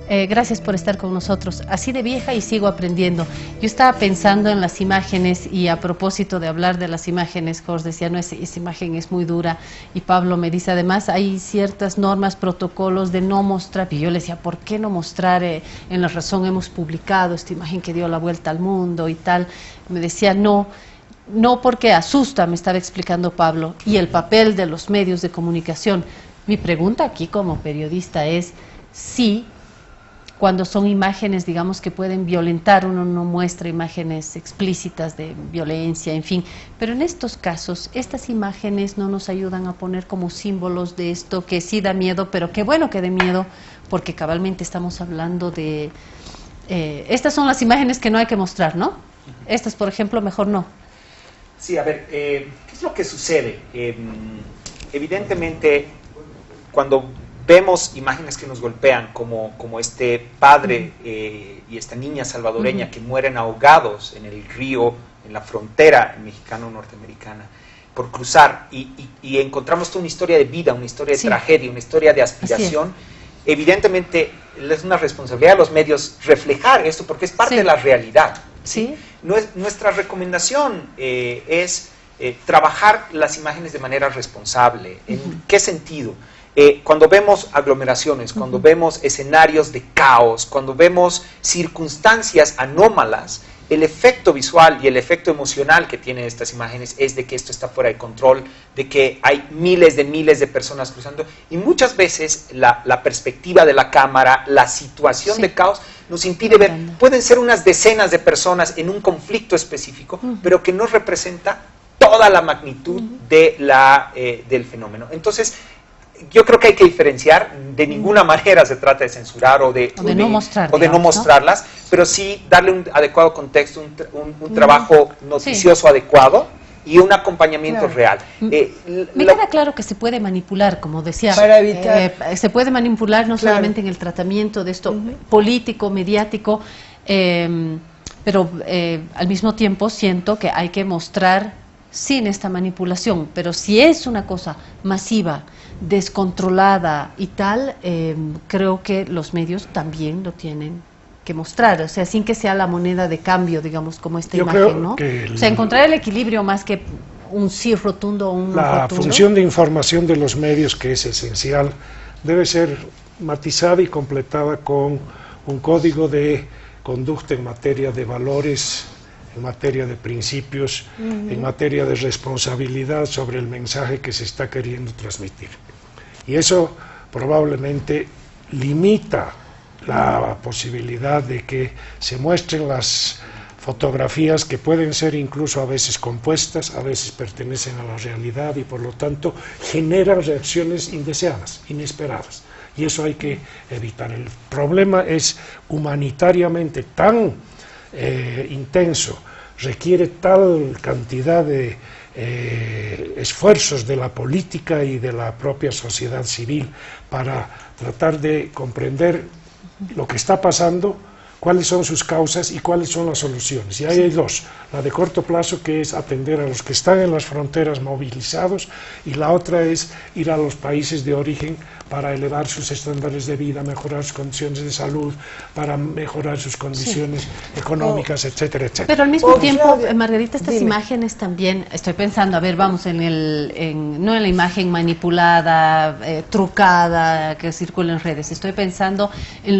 Gracias por estar con nosotros. Así de vieja y sigo aprendiendo. Yo estaba pensando en las imágenes y a propósito de hablar de las imágenes, Jorge decía, no, esa imagen es muy dura. Y Pablo me dice, además hay ciertas normas, protocolos de no mostrar. Y yo le decía, ¿por qué no mostrar? En La Razón hemos publicado esta imagen que dio la vuelta al mundo y tal. Me decía, no porque asusta, me estaba explicando Pablo, y el papel de los medios de comunicación. Mi pregunta aquí como periodista es si cuando son imágenes, digamos, que pueden violentar, uno no muestra imágenes explícitas de violencia, en fin, pero en estos casos, estas imágenes no nos ayudan a poner como símbolos de esto que sí da miedo, pero qué bueno que dé miedo, porque cabalmente estamos hablando de... estas son las imágenes que no hay que mostrar, ¿no? Estas, por ejemplo, mejor no. Sí, a ver, ¿qué es lo que sucede? Evidentemente, cuando vemos imágenes que nos golpean, como este padre y esta niña salvadoreña que mueren ahogados en el río, en la frontera mexicano-norteamericana, por cruzar, y encontramos toda una historia de vida, una historia de tragedia, una historia de aspiración. Evidentemente, es una responsabilidad de los medios reflejar esto, porque es parte de la realidad. ¿Sí? Nuestra recomendación es trabajar las imágenes de manera responsable. ¿En qué sentido? Cuando vemos aglomeraciones, cuando vemos escenarios de caos, cuando vemos circunstancias anómalas, el efecto visual y el efecto emocional que tienen estas imágenes es de que esto está fuera de control, de que hay miles de personas cruzando, y muchas veces la perspectiva de la cámara, la situación de caos nos impide ver. Pueden ser unas decenas de personas en un conflicto específico, pero que no representa toda la magnitud de del fenómeno. Entonces, yo creo que hay que diferenciar. De ninguna manera se trata de censurar o de no mostrarlas, pero sí darle un adecuado contexto, un trabajo noticioso adecuado y un acompañamiento real. Me queda claro que se puede manipular, como decía, para evitar. Se puede manipular no solamente en el tratamiento de esto político, mediático, pero al mismo tiempo siento que hay que mostrar sin esta manipulación, pero si es una cosa masiva, descontrolada y tal, creo que los medios también lo tienen que mostrar, o sea, sin que sea la moneda de cambio, digamos, como esta imagen, ¿no? O sea, encontrar el equilibrio más que un sí rotundo o un no rotundo. La función de información de los medios, que es esencial, debe ser matizada y completada con un código de conducta en materia de valores, en materia de principios, en materia de responsabilidad sobre el mensaje que se está queriendo transmitir. Y eso probablemente limita la posibilidad de que se muestren las fotografías que pueden ser incluso a veces compuestas, a veces pertenecen a la realidad y por lo tanto generan reacciones indeseadas, inesperadas. Y eso hay que evitar. El problema es humanitariamente tan intenso, requiere tal cantidad de esfuerzos de la política y de la propia sociedad civil para tratar de comprender lo que está pasando, cuáles son sus causas y cuáles son las soluciones. Y ahí hay dos: la de corto plazo, que es atender a los que están en las fronteras movilizados, y la otra es ir a los países de origen para elevar sus estándares de vida, mejorar sus condiciones de salud, para mejorar sus condiciones económicas, etcétera, etcétera. Pero al mismo tiempo, Margarita, estas imágenes también, estoy pensando, a ver, vamos, no en la imagen manipulada, trucada, que circula en redes, estoy pensando en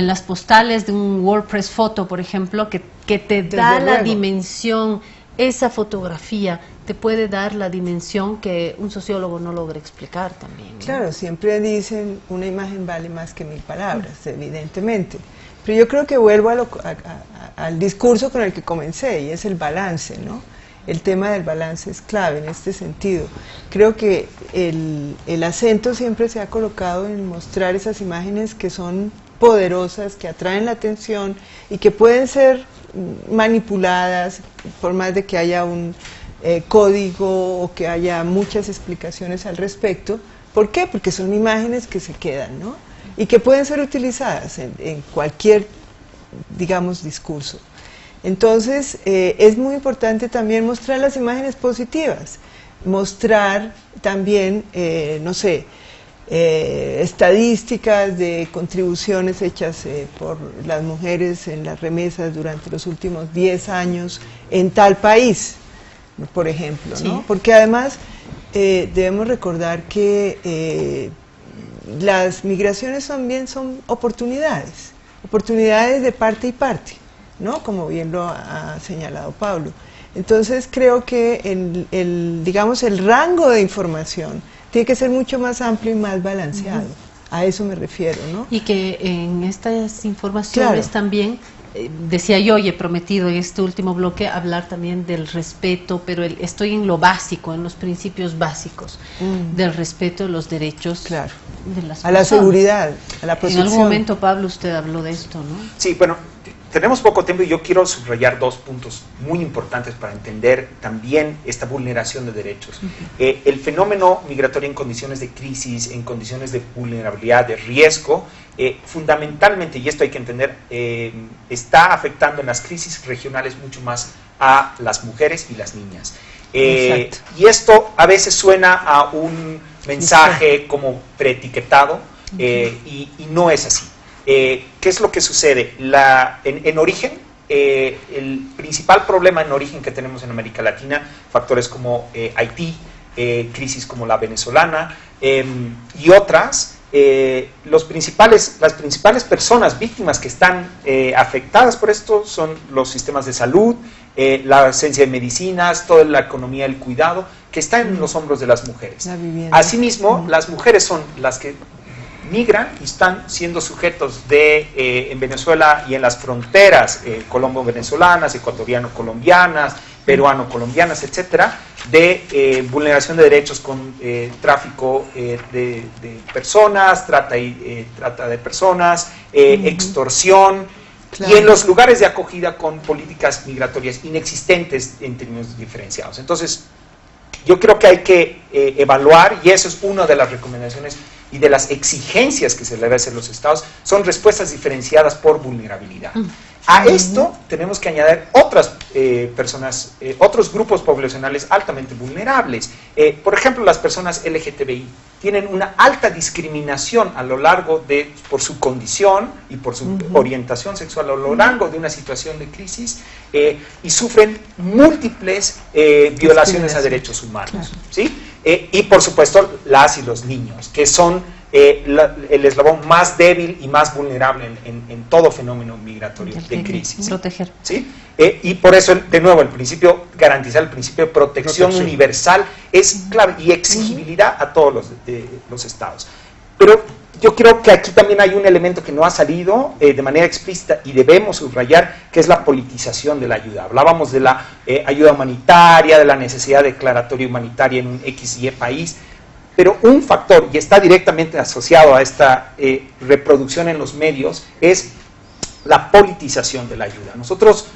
las postales de un WordPress Photo, por ejemplo, que te da la dimensión, esa fotografía te puede dar la dimensión que un sociólogo no logra explicar también, ¿no? Claro, siempre dicen, una imagen vale más que 1000 palabras, evidentemente. Pero yo creo que vuelvo al discurso con el que comencé, y es el balance, ¿no? El tema del balance es clave en este sentido. Creo que el acento siempre se ha colocado en mostrar esas imágenes que son poderosas, que atraen la atención y que pueden ser manipuladas por más de que haya un código o que haya muchas explicaciones al respecto. ¿Por qué? Porque son imágenes que se quedan, ¿no? Y que pueden ser utilizadas en cualquier, digamos, discurso. Entonces, es muy importante también mostrar las imágenes positivas, mostrar también, no sé, estadísticas de contribuciones hechas por las mujeres en las remesas durante los últimos 10 años en tal país, por ejemplo, ¿no? Sí. Porque además debemos recordar que las migraciones también son oportunidades de parte y parte, ¿no? Como bien lo ha señalado Pablo. Entonces creo que digamos, el rango de información tiene que ser mucho más amplio y más balanceado. A eso me refiero, ¿no? Y que en estas informaciones también, decía yo y he prometido en este último bloque hablar también del respeto, pero estoy en lo básico, en los principios básicos, del respeto de los derechos de las personas. A la seguridad, a la protección. En algún momento, Pablo, usted habló de esto, ¿no? Sí, bueno, tenemos poco tiempo y yo quiero subrayar 2 puntos muy importantes para entender también esta vulneración de derechos. El fenómeno migratorio en condiciones de crisis, en condiciones de vulnerabilidad, de riesgo, fundamentalmente, y esto hay que entender, está afectando en las crisis regionales mucho más a las mujeres y las niñas. Y esto a veces suena a un mensaje como preetiquetado y no es así. ¿Qué es lo que sucede? En origen, el principal problema en origen que tenemos en América Latina, factores como Haití, crisis como la venezolana y otras, las principales personas víctimas que están afectadas por esto son los sistemas de salud, la ausencia de medicinas, toda la economía del cuidado, que está en los hombros de las mujeres. Asimismo, las mujeres son las que migran y están siendo sujetos en Venezuela y en las fronteras colombo-venezolanas, ecuatoriano-colombianas, peruano-colombianas, etcétera, de vulneración de derechos con tráfico de personas, trata de personas, extorsión, y en los lugares de acogida con políticas migratorias inexistentes en términos diferenciados. Entonces, yo creo que hay que evaluar, y eso es una de las recomendaciones y de las exigencias que se le debe hacer a los estados, son respuestas diferenciadas por vulnerabilidad. A esto tenemos que añadir otras personas, otros grupos poblacionales altamente vulnerables. Por ejemplo, las personas LGTBI tienen una alta discriminación a lo largo por su condición y por su orientación sexual a lo largo de una situación de crisis y sufren múltiples violaciones a derechos humanos. ¿Sí? Y por supuesto las y los niños, que son el eslabón más débil y más vulnerable en todo fenómeno migratorio de crisis. Proteger. ¿Sí? Y por eso, de nuevo, garantizar el principio de protección universal es clave, y exigibilidad a todos los estados. Pero yo creo que aquí también hay un elemento que no ha salido de manera explícita y debemos subrayar, que es la politización de la ayuda. Hablábamos de la ayuda humanitaria, de la necesidad declaratoria humanitaria en un X y Y país, pero un factor, y está directamente asociado a esta reproducción en los medios, es la politización de la ayuda. Nosotros,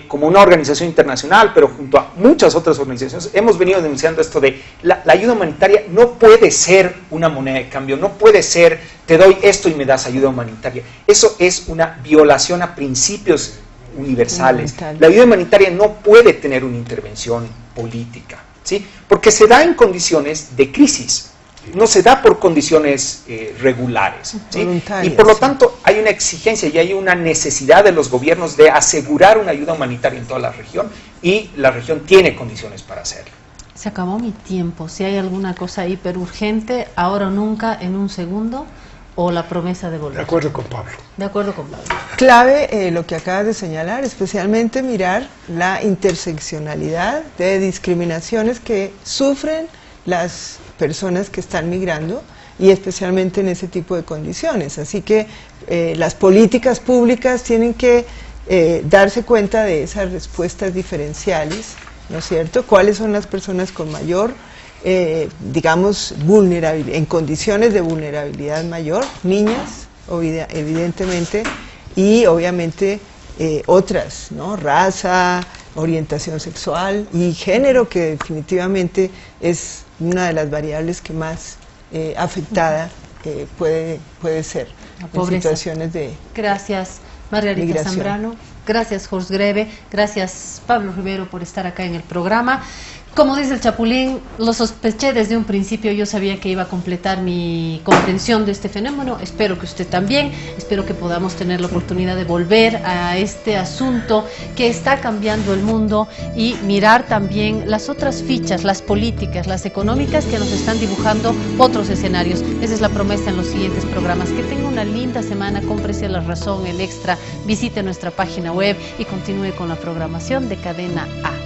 como una organización internacional, pero junto a muchas otras organizaciones, hemos venido denunciando esto de la ayuda humanitaria no puede ser una moneda de cambio, no puede ser te doy esto y me das ayuda humanitaria. Eso es una violación a principios universales. La ayuda humanitaria no puede tener una intervención política, ¿sí? Porque se da en condiciones de crisis. No se da por condiciones regulares, ¿sí? Y por lo tanto hay una exigencia y hay una necesidad de los gobiernos de asegurar una ayuda humanitaria en toda la región, y la región tiene condiciones para hacerlo. Se acabó mi tiempo. Si hay alguna cosa hiper urgente, ahora o nunca, en un segundo, o la promesa de volver. De acuerdo con Pablo. De acuerdo con Pablo. Clave lo que acabas de señalar, especialmente mirar la interseccionalidad de discriminaciones que sufren las personas que están migrando, y especialmente en ese tipo de condiciones. Así que las políticas públicas tienen que darse cuenta de esas respuestas diferenciales, ¿no es cierto? ¿Cuáles son las personas con mayor, digamos, vulnerabilidad, en condiciones de vulnerabilidad mayor? Niñas, evidentemente, y obviamente otras, ¿no? Raza, orientación sexual y género, que definitivamente es una de las variables que más afectada puede ser en situaciones de Gracias, Margarita migración. Zambrano. Gracias, Jorge Greve. Gracias, Pablo Rivero, por estar acá en el programa. Como dice el Chapulín, lo sospeché desde un principio, yo sabía que iba a completar mi comprensión de este fenómeno, espero que usted también, espero que podamos tener la oportunidad de volver a este asunto que está cambiando el mundo y mirar también las otras fichas, las políticas, las económicas que nos están dibujando otros escenarios. Esa es la promesa en los siguientes programas. Que tenga una linda semana, cómprese La Razón, el Extra, visite nuestra página web y continúe con la programación de Cadena A.